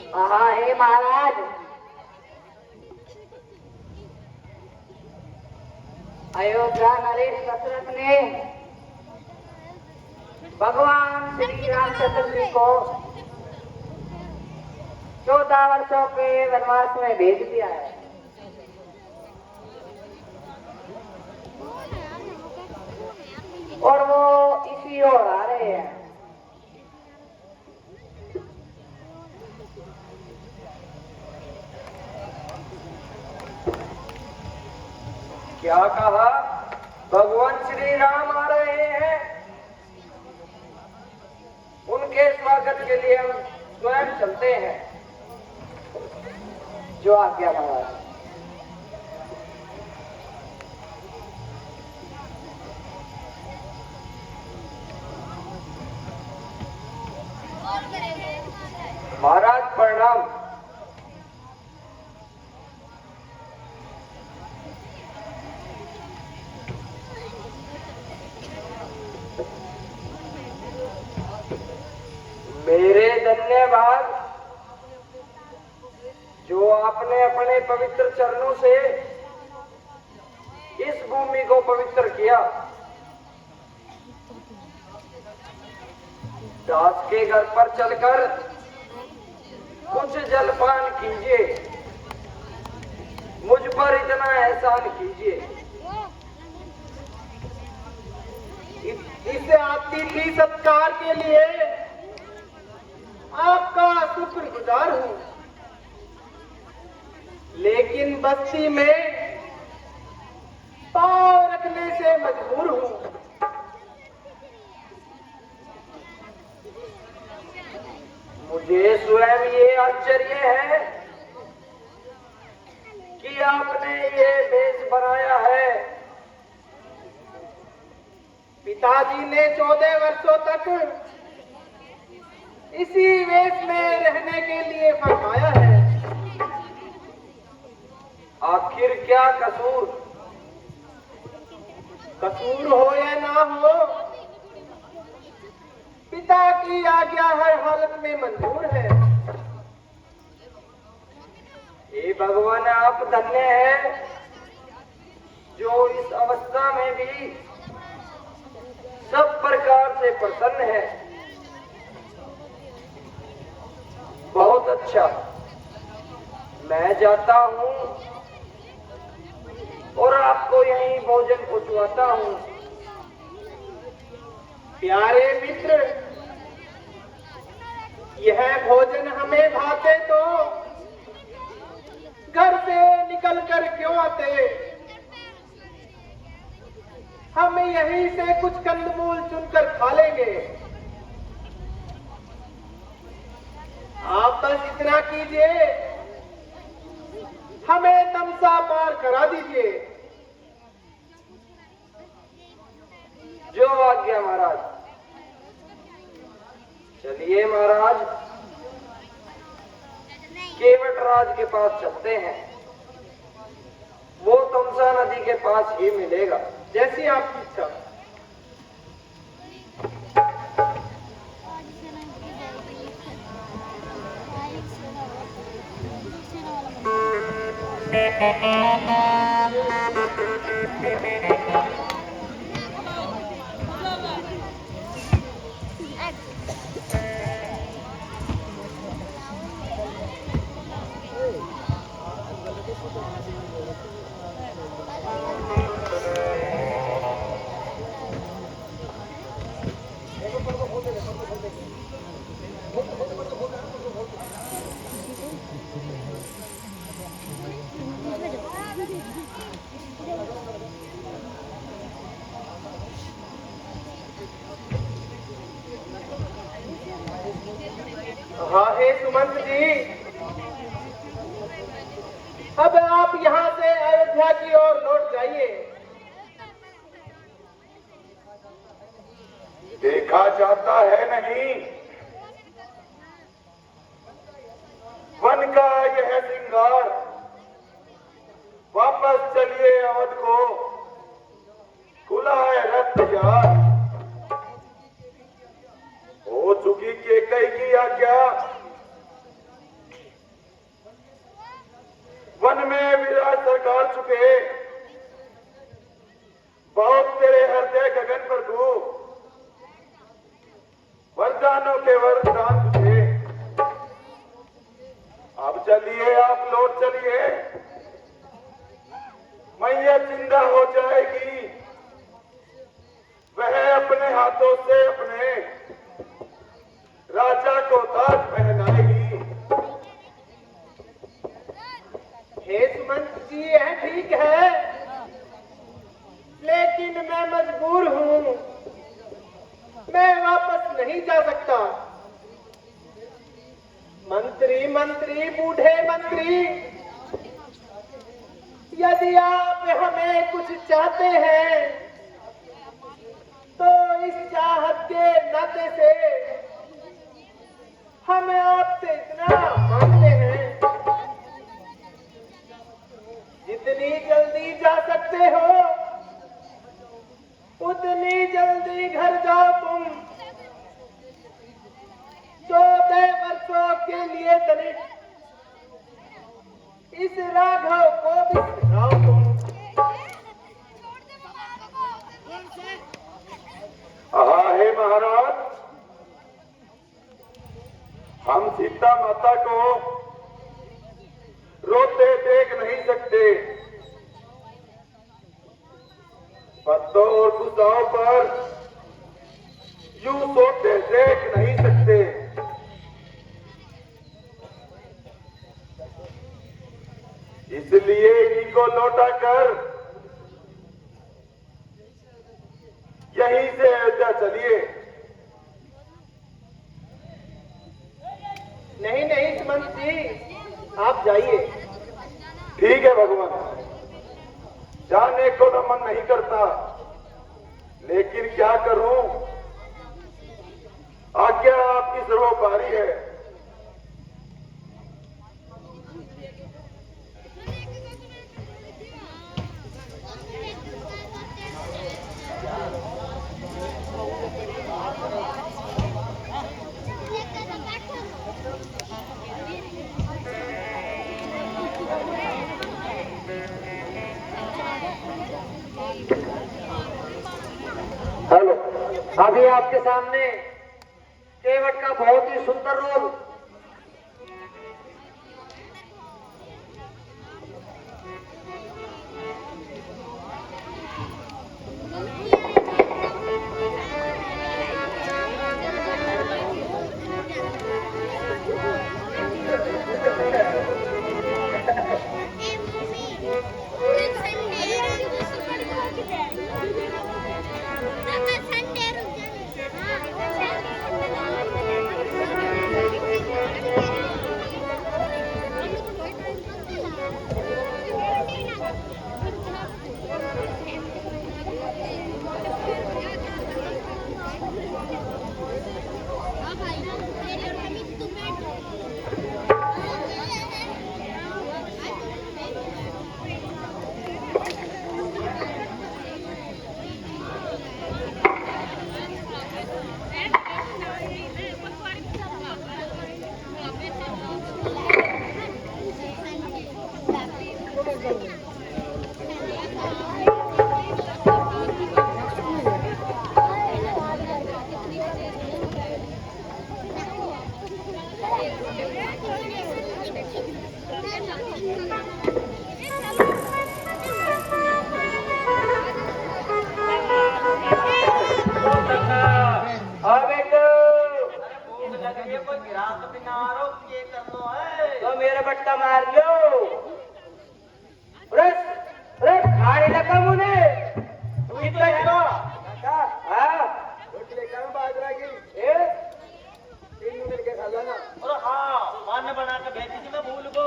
हाँ हे महाराज। अयोध्या नरेश दशरथ ने भगवान श्री रामचंद्र जी को 14 वर्षों के वनवास में भेज दिया है और वो इसी ओर आ रहे हैं। क्या कहा? भगवान श्री राम आ रहे हैं। उनके स्वागत के लिए हम स्वयं चलते हैं। जो आज्ञा महाराज। महाराज प्रणाम। मेरे धन्यवाद जो आपने अपने पवित्र चरणों से इस भूमि को पवित्र किया। दास के घर पर चलकर कुछ जलपान कीजिए, मुझ पर इतना एहसान कीजिए। इस अतिथि सत्कार के लिए आपका शुक्रगुजार हूं, लेकिन बस्ती में पांव रखने से मजबूर हूं। मुझे स्वयं ये आश्चर्य है कि आपने ये भेष बनाया है। पिताजी ने 14 वर्षों तक इसी वेश में रहने के लिए फरमाया है। आखिर क्या कसूर? कसूर हो या ना हो, पिता की आज्ञा हर हालत में मंजूर है। हे भगवान, आप धन्य हैं जो इस अवस्था में भी सब प्रकार से प्रसन्न है। बहुत अच्छा, मैं जाता हूँ और आपको यहीं भोजन पहुंचवाता हूँ। प्यारे मित्र, यह भोजन हमें भाते तो घर से निकलकर क्यों आते। हम यहीं से कुछ कंदमूल चुनकर खा लेंगे। आप बस इतना कीजिए, हमें तमसा पार करा दीजिए। जो आज्ञा महाराज। चलिए महाराज, केवट राज के पास चलते हैं। वो तमसा नदी के पास ही मिलेगा। जैसी आपकी इच्छा। हाँ हे सुमंत जी, अब आप यहाँ से अयोध्या की ओर लौट जाइए। देखा जाता है नहीं, वन का यह श्रृंगार। वापस चलिए अवध को, खुला है रथ तैयार। हो चुकी केकई की आज्ञा, वरदानों के वरदान तुझे। अब चलिए, आप लौट चलिए। मैया जिंदा हो जाएगी, वह अपने हाथों से अपने राजा को ताज पहनाएगी। हे सुमंत जी, यह ठीक है, लेकिन मैं मजबूर हूँ, मैं वापस नहीं जा सकता। मंत्री मंत्री बूढ़े मंत्री, यदि आप हमें कुछ चाहते हैं तो इस चाहत के नाते से हम आपसे इतना मांगते हैं, जितनी जल्दी जा सकते हो उतनी जल्दी घर जाओ तुम। 14 वर्षों के लिए तनिक इस राघव को बिसराओ तुम। हे महाराज, हम सीता माता को रोते देख नहीं सकते, पत्तों और भुजाओं पर यूं सोते देख नहीं सकते। इसलिए इन्हीं को लौटा कर यहीं से अयोध्या चलिए। नहीं नहीं सुमंत जी, आप जाइए। ठीक है भगवान, जाने को तो मन नहीं करता, लेकिन क्या करूं, आज्ञा आपकी सर्वोपरि है। हेलो, अभी आपके सामने केवट का बहुत ही सुंदर रोल। तो मेरा बट्टा मार लो। खाने लगा मुझे बाजरा की मिल के खा जाना। और हाँ, मान बना के भेजी थी मैं भूल को।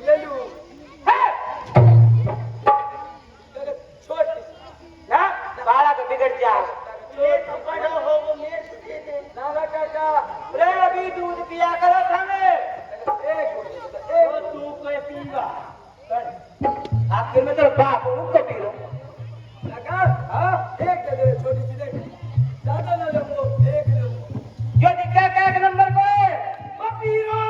ले लू बाला का बिगड़ जा। नाना काका, अरे अभी दूध पिया करो हमें। तू कोई पीगा आखिर में तो बाप उनको पी लो। एक दे दे, छोटी सी दे, ज्यादा ना लो, एक लो। जो दिखा क्या एक नंबर को है, वो पी लो।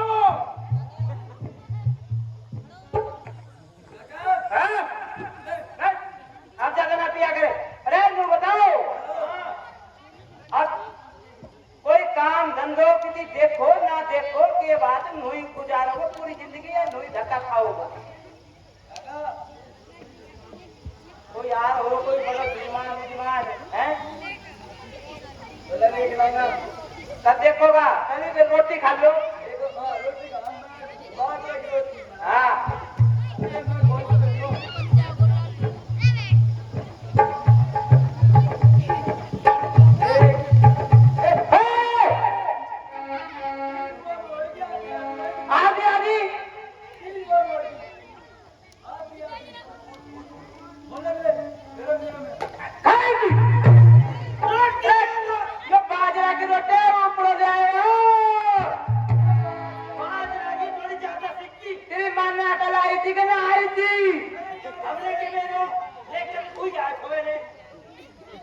आप ज्यादा ना पिया करे। अरे मुझे बताओ, खाना तब देखोगा चलिए फिर रोटी खा लो। रोटी खाना बात है कि रोटी हाँ आधी आधी खाएगी जो बाजरा की रोटी है वो पड़ जाएगा। बाजरा की थोड़ी ज्यादा सिक्की तेरी माँ ने अकल आई थी कि ना आई थी? हमने के मेरे लेकर कोई आए खोए ने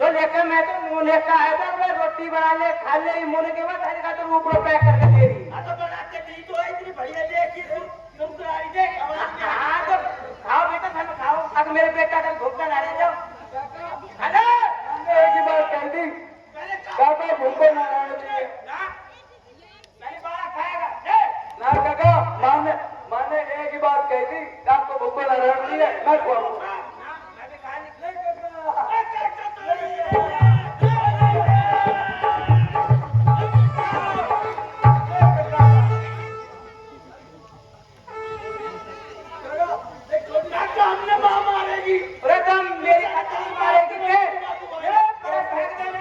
तो लेकर मैं तो मुंह लेकर आया था मैं रोटी बना ले खा ले मुंह के बाद का तो ऊपर पैक करके दे रही। हाँ तो बनाते दी तो इतनी बढ़िया देखी तुम तो आई देख हाँ तो खाओ बेटा खाना खाओ। अब मेरे बेटा का भूखा ना रह जाओ। खाना एक ही बात कह दी काका भूखो ना रहने चाहिए पहली बार खाएगा ना काका माने एक ही बात कही थी आपको भूखो ना रहने चाहिए मैं खुआऊंगा। मैं भी खा ली। हमने माँ मारेगी अरे तुम मेरी हथेली मारेगी के? अरे फेंक देने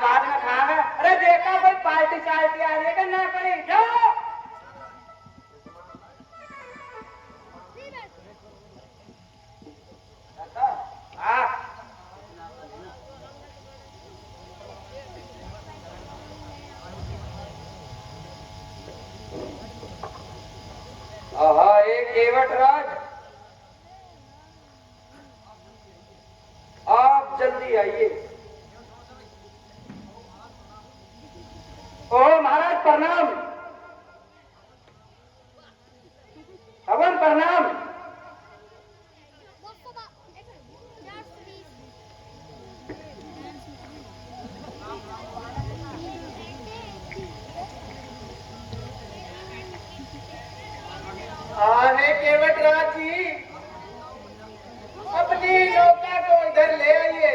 बाद में खाएंगे। अरे देखा कोई पार्टी चार्टी आ रही है कि ना करी जाओ। हाँ आहा एक केवट राज आप जल्दी आइए। ओ महाराज प्रणाम। भगवान प्रणाम। है केवट राज जी, अपनी नौका को इधर ले आइए,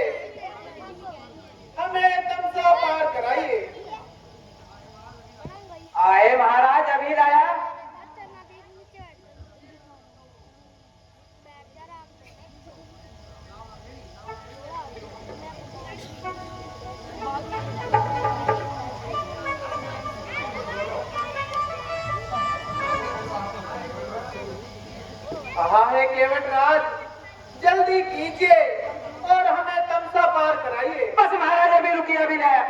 हमें तमसा पार कराइए। आए महाराज अभी लाया। कहा है केवट राज, जल्दी कीजिए और हमें तमसा पार कराइए। बस महाराज अभी रुकिए अभी लाया।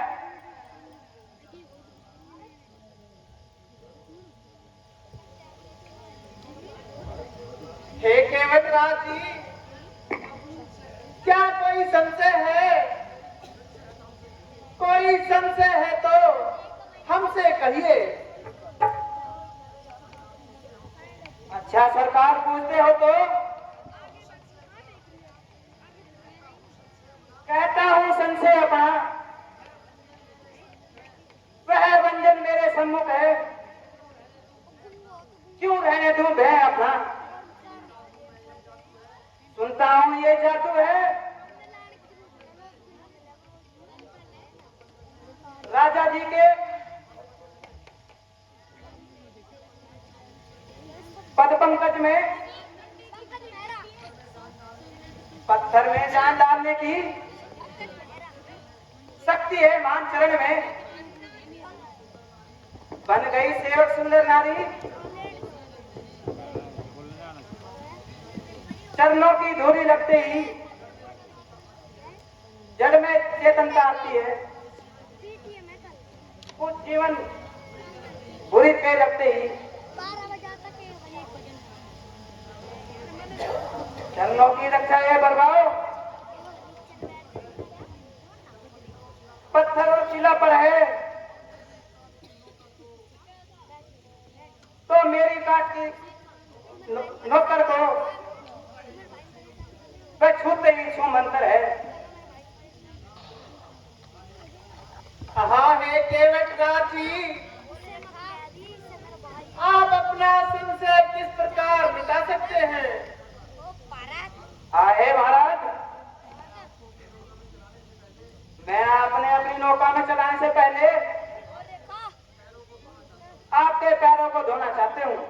हे केवट राज जी, क्या कोई संशय है? कोई संशय है तो हमसे कहिए। अच्छा सरकार पूछते हो तो कहता हूँ संशय अपना। वह व्यंजन मेरे सम्मुख है, क्यों रहने दूं भय अपना। सुनता हूँ ये जादू है, राजा जी के पद पंकज में पत्थर में जान डालने की शक्ति है मान चरण में। बन गई सेवक सुंदर नारी, चरणों की धूली लगते ही जड़ में चेतनता आती है। कुछ जीवन बुरी पे लगते ही चरणों की रक्षा है बरबाओ। पत्थर और शिला पर है तो मेरी काट की नौकर को वह छूते ही छू मंत्र है। कहा है केवट राज जी, आप अपना संशय किस प्रकार मिटा सकते हैं? आहे महाराज, मैं आपने अपनी नौका में चलाने से पहले आपके पैरों को धोना चाहते हूँ।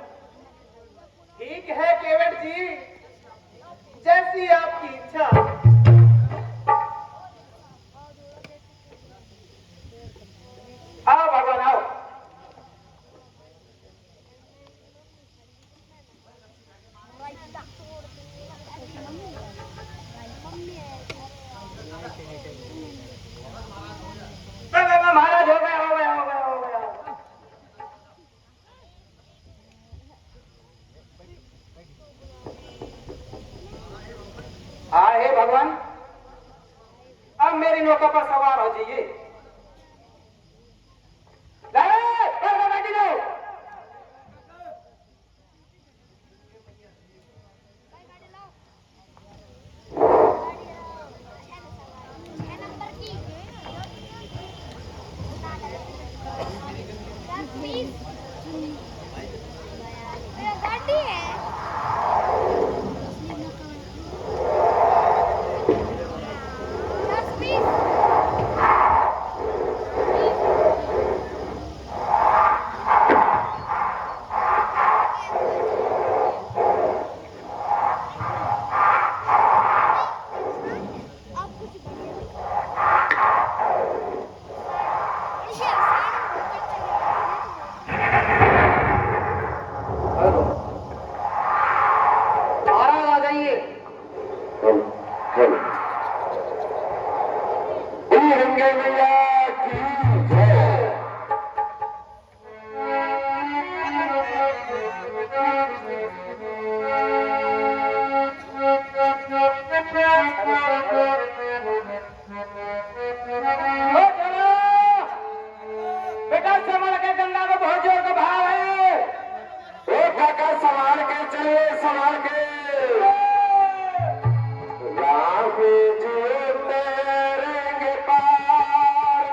ठीक है केवट जी, जैसी आपकी इच्छा। आओ भगवान आओ। महाराज हो गया हो गया हो गया हो गया। हाँ हे भगवान, अब मेरी नौका पर सवार हो जाइए। बेटा संभल के, गंगा को बहुत जोर का भाव है। काका संभाल के चलिए, संभाल के। राम जी तैरेंगे पार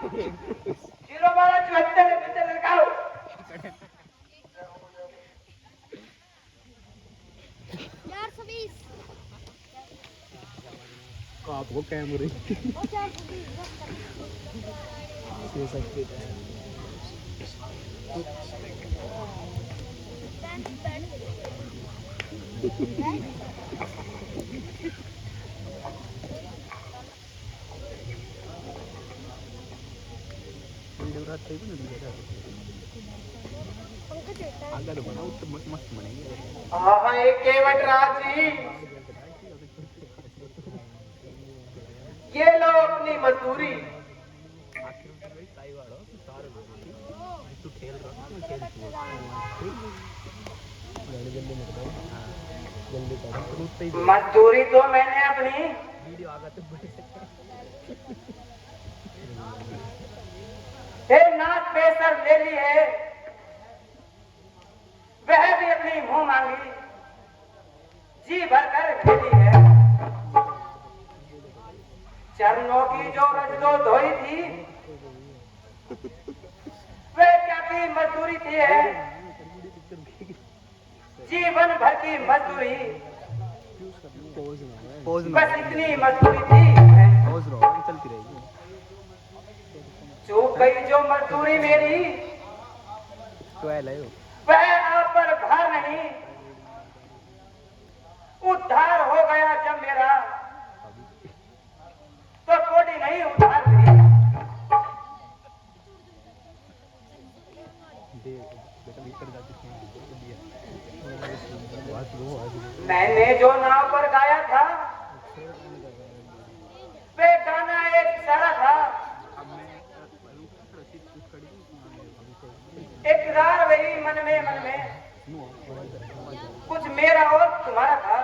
01274 लिखाओ। 420 आपको कैमरे और 420 से सकते वीडियो रात पे भी नहीं अगर बनाओ तो मस्त बनेंगे। हाँ ये केवट राज जी, ये लो अपनी मजदूरी। मजदूरी तो मैंने अपनी नाच बेसर ले ली है, वह भी अपनी मुंह मांगी जी भरकर ले ली है। चरणों की जो रजदो धोई थी वह क्या की मजदूरी थी है, जीवन भर की मजदूरी, बस इतनी मजदूरी थी। चलती रहेगी। चूक गई जो मजदूरी मेरी, वह आप पर भार नहीं, उद्धार हो गया जब मेरा तो कोडी नहीं उधार हुई। मैंने जो नाव पर गाया था वे गाना एक सारा था, इकरार वही मन में कुछ मेरा और तुम्हारा था।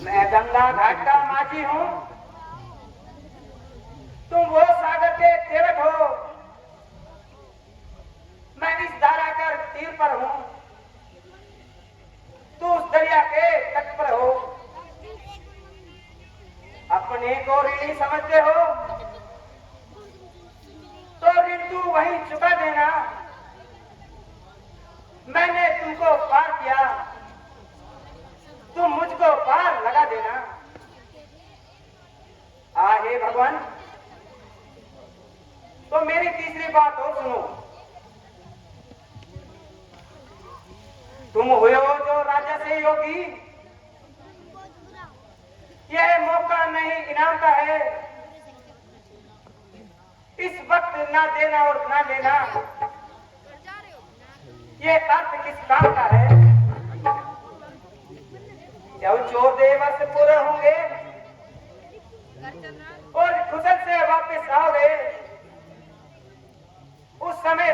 मैं गंगा घाट का माझी हूँ, तुम वो सागर के तेरठ हो, मैं इस धारा कर तीर पर हूँ, तू उस दरिया के तट पर हो। अपने को ऋणी समझते हो तो ऋण तू वहीं चुका देना, मैंने तुमको पार किया, तुम मुझको पार लगा देना। हे भगवान, तो मेरी तीसरी बात और सुनो। तुम हुए हो जो राजा से योगी, यह मौका नहीं इनाम का है, इस वक्त ना देना और ना लेना, ये अर्थ किस काम का है। जब 14 वर्ष पूरे होंगे और खुशल से वापस आओगे, उस समय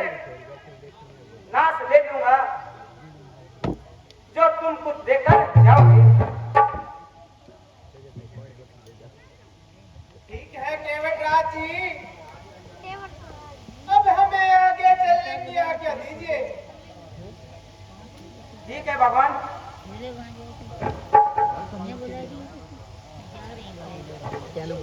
नाश ले लूंगा जो तुम कुछ देकर जाओगे। ठीक है केवट राज जी, अब हमें आगे चलने की आज्ञा दीजिए। ठीक है भगवान। चलो